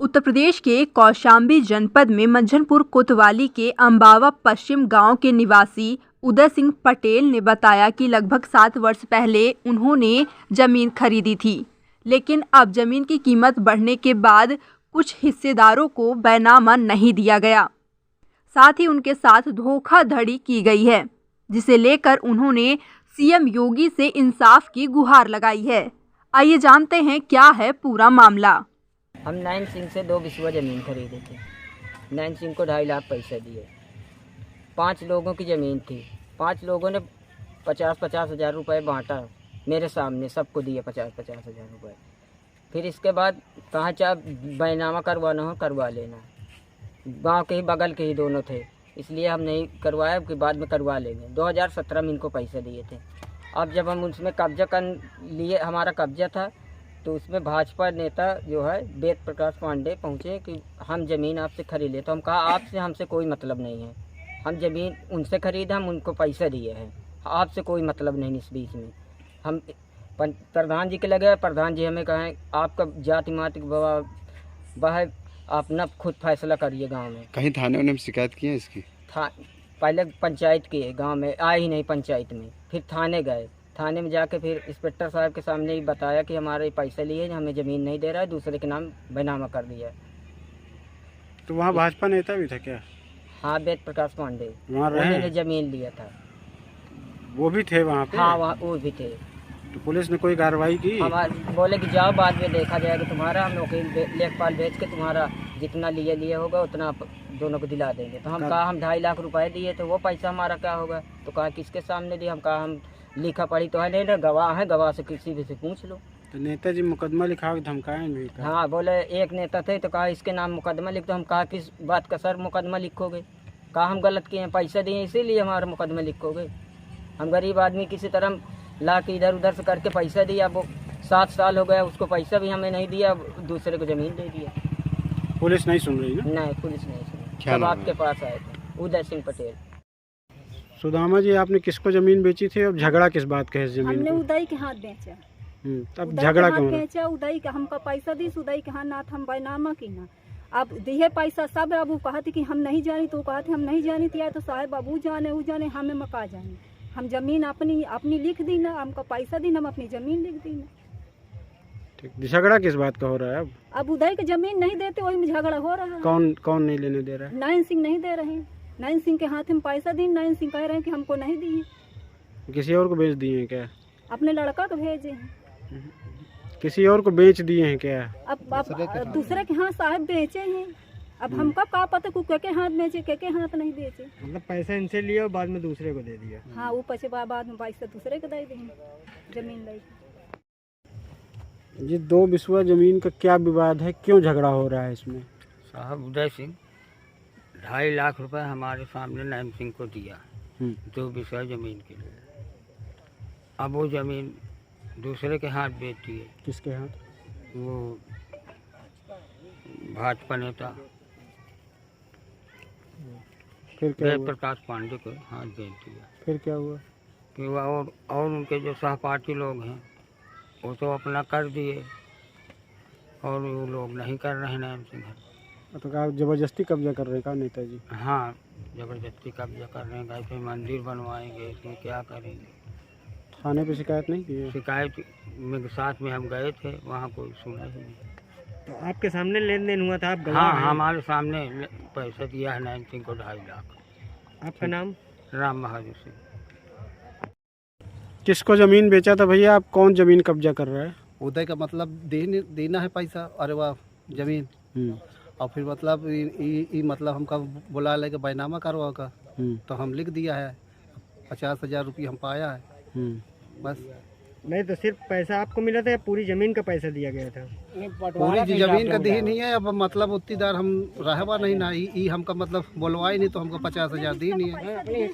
उत्तर प्रदेश के कौशाम्बी जनपद में मंझनपुर कोतवाली के अम्बावा पश्चिम गांव के निवासी उदय सिंह पटेल ने बताया कि लगभग 7 वर्ष पहले उन्होंने जमीन खरीदी थी, लेकिन अब जमीन की कीमत बढ़ने के बाद कुछ हिस्सेदारों को बैनामा नहीं दिया गया। साथ ही उनके साथ धोखाधड़ी की गई है, जिसे लेकर उन्होंने सीएम योगी से इंसाफ की गुहार लगाई है। आइए जानते हैं क्या है पूरा मामला। हम नैन सिंह से 2 बिस्वा ज़मीन खरीदे थे। नैन सिंह को 2.5 लाख पैसे दिए। 5 लोगों की ज़मीन थी। 5 लोगों ने 50-50 हज़ार रुपये बांटा मेरे सामने, सबको दिए 50-50 हज़ार रुपये। फिर इसके बाद कहा चाहे बैनामा करवाना हो करवा लेना। गांव के ही बगल के ही दोनों थे, इसलिए हम नहीं करवाया कि बाद में करवा लेंगे। 2017 में इनको पैसे दिए थे। अब जब हम उसमें कब्जा कर लिए, हमारा कब्जा था, तो उसमें भाजपा नेता जो है वेद प्रकाश पांडे पहुँचे कि हम ज़मीन आपसे खरीद ले। तो हम कहा आपसे हमसे कोई मतलब नहीं है, हम ज़मीन उनसे खरीदा, हम उनको पैसे दिए हैं, आपसे कोई मतलब नहीं। इस बीच में हम प्रधान जी के लगे, प्रधान जी हमें कहें आपका जाति माति वह आप न खुद फैसला करिए गांव में। कहीं थाने में शिकायत की है इसकी? पहले पंचायत की, गांव में आए ही नहीं पंचायत में। फिर थाने गए, थाने में जाके फिर इंस्पेक्टर साहब के सामने ही बताया कि हमारे पैसे लिए, हमें ज़मीन नहीं दे रहा है, दूसरे के नाम बैनामा कर दिया। तो वहाँ भाजपा नेता भी था क्या? हाँ, वेद प्रकाश पांडे, उन्होंने ज़मीन लिया था। वो भी थे वहाँ पे? हाँ, वहाँ वो भी थे। तो पुलिस ने कोई कार्रवाई की? हमारे बोले कि जाओ बाद में देखा जाएगा, तुम्हारा हम वकील लेखपाल भेज के तुम्हारा जितना लिए होगा उतना दोनों को दिला देंगे। तो हम कहा हम 2.5 लाख रुपए दिए, तो वो पैसा हमारा क्या होगा? तो कहा किसके सामने दिया? हम कहा हम लिखा पढ़ी तो है नहीं ना, गवाह है, गवाह से किसी भी से पूछ लो। तो नेताजी मुकदमा लिखा के धमकाए नहीं? हाँ, बोले एक नेता थे तो कहा इसके नाम मुकदमा लिख दो। हम कहा किस बात का सर मुकदमा लिखोगे? कहा हम गलत किए हैं, पैसे दिए इसीलिए हमारा मुकदमा लिखोगे। हम गरीब आदमी किसी तरह ला के इधर उधर से करके पैसा दिया। वो 7 साल हो गया, उसको पैसा भी हमें नहीं दिया, दूसरे को ज़मीन दे दिया। पुलिस नहीं सुन रही ना? नहीं, पुलिस नहीं सुनी। सब आपके पास आए थे। उदय सिंह पटेल। सुदामा जी, आपने किसको जमीन बेची थी और झगड़ा किस बात का है इस जमीन? हमने उदय के हाथ बेचा। तब झगड़ा क्यों बेचा? उदय का हमका पैसा दी, उदय के हाथ नाथ हम बैनामा की ना। अब दिए पैसा सब। अब वो कहते कि हम नहीं जानी, तो कहते हम नहीं जानी थी, तो साहब अब वो जाने हमें मका जाने। हम जमीन अपनी लिख दी ना, हमका पैसा दी ना, हम अपनी जमीन लिख दी ना। ठीक, झगड़ा किस बात का हो रहा है अब उदय के जमीन नहीं देते, वही में झगड़ा हो रहा है। कौन नहीं लेने दे रहा है? नैन सिंह नहीं दे रहे हैं। नैन सिंह के हाथ में पैसा दी, नैन सिंह कह रहे हैं कि हमको नहीं दिए। किसी और को बेच दिए हैं क्या? अपने लड़का को भेजे हैं। किसी और को बेच दिए हैं क्या? अब दूसरे के हाथ साहब बेचे हैं। अब हमका का पता के हाथ बेचे, के हाथ नहीं बेचे। मतलब पैसा इनसे लिया और बाद में दूसरे को दे दिया? हाँ, वो पचे बाद में पैसा दूसरे को दे दें जमीन ले। ये 2 बिस्वा जमीन का क्या विवाद है, क्यों झगड़ा हो रहा है इसमें? साहब उदय सिंह 2.5 लाख रुपए हमारे सामने नैन सिंह को दिया 2 बिस्वा जमीन के लिए। अब वो जमीन दूसरे के हाथ बेच दिए। किसके हाथ? वो भाजपा नेता फिर क्या वेद हुआ? प्रकाश पांडे को हाथ बेच दिया। फिर क्या हुआ? कि और उनके जो सहपाठी लोग हैं वो तो अपना कर दिए, और वो लोग नहीं कर रहे हैं नैन सिंह। तो क्या जबरदस्ती कब्जा कर रहे हैं नेताजी? हाँ, जबरदस्ती कब्जा कर रहे हैं। ऐसे मंदिर बनवाएंगे, इसमें क्या करेंगे? थाने पे शिकायत नहीं की है? शिकायत में साथ में हम गए थे, वहाँ कोई सुना ही नहीं। तो आपके सामने लेन देन हुआ था, आप गवाह हाँ, हैं? हमारे सामने पैसा दिया है नैन सिंह को 2.5 लाख। आपका नाम? राम महाजन सिंह। किसको जमीन बेचा था भैया? आप कौन जमीन कब्जा कर रहा है? उदय का मतलब देना है पैसा, अरे वाह जमीन। और फिर मतलब मतलब हमका बुला लेके बैनामा करवा का, तो हम लिख दिया है। 50 हज़ार रुपये हम पाया है बस। नहीं, तो सिर्फ पैसा आपको मिला था या पूरी जमीन का पैसा दिया गया था? पूरी जमीन का दी नहीं है। अब मतलब उतनी दार हम रहवा नहीं ना, हमका मतलब बोलवाई नहीं, तो हमको 50 हज़ार दी नहीं है।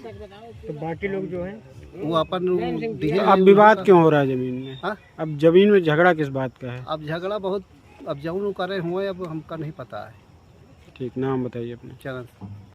तो बाकी लोग जो है वो अपन दिए। अब विवाद क्यों हो रहा है जमीन में? हाँ? अब जमीन में झगड़ा किस बात का है? अब झगड़ा बहुत, अब जौन करे हुए अब हमका नहीं पता है। ठीक, नाम बताइए अपने। चरण